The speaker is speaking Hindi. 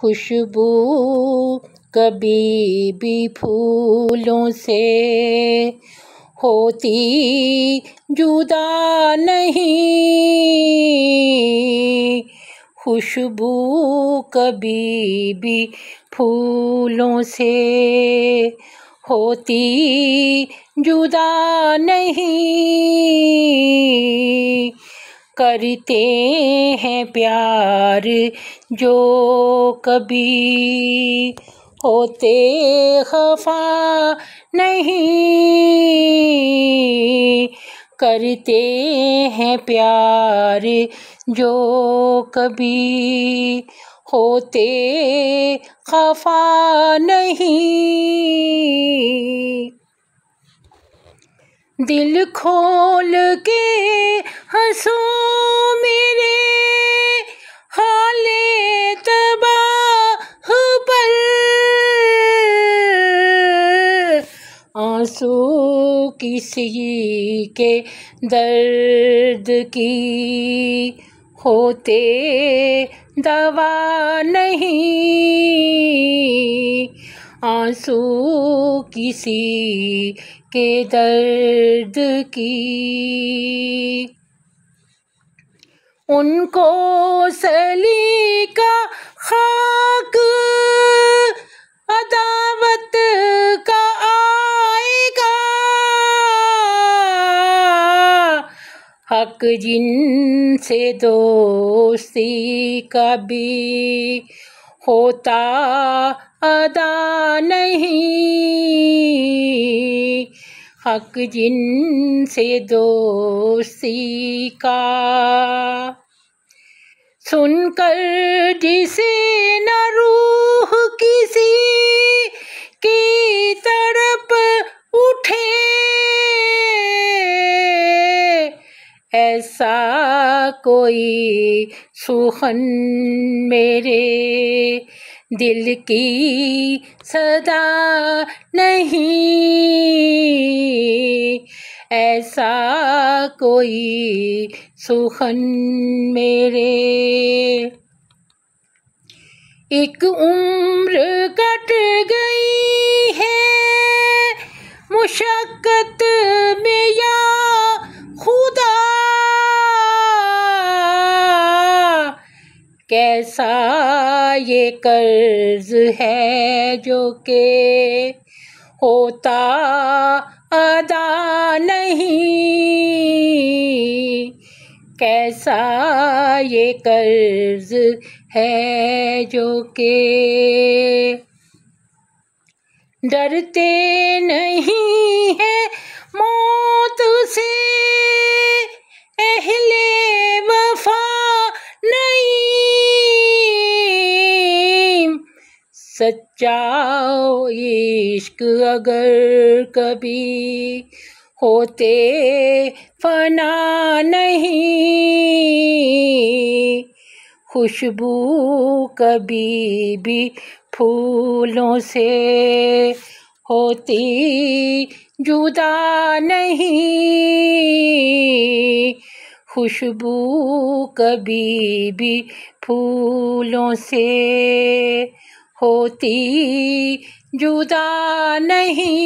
खुशबू कभी भी फूलों से होती जुदा नहीं। खुशबू कभी भी फूलों से होती जुदा नहीं। करते हैं प्यार जो कभी होते खफा नहीं। करते हैं प्यार जो कभी होते खफा नहीं। दिल खोल के हंसो मेरे हाले तबाह पर, आंसू किसी के दर्द की होते दवा नहीं। आंसू किसी के दर्द की उनको सलीका खाक अदावत का आएगा। हक जिनसे दोस्ती का भी होता अदा नहीं। हक जिनसे दोस्ती का सुनकर जिसे न रूह किसी की तड़प उठे, ऐसा कोई सुखन मेरे दिल की सदा नहीं। ऐसा कोई सुखन मेरे। एक उम्र कट गई है मुशक्कत में या खुदा, कैसा ये कर्ज है जो के होता अदा नहीं। कैसा ये कर्ज है जो के डरते नहीं है मौत से अहले वफा नहीं। सच्चा इश्क अगर कभी होते फना नहीं। खुशबू कभी भी फूलों से होती जुदा नहीं। खुशबू कभी भी फूलों से होती जुदा नहीं।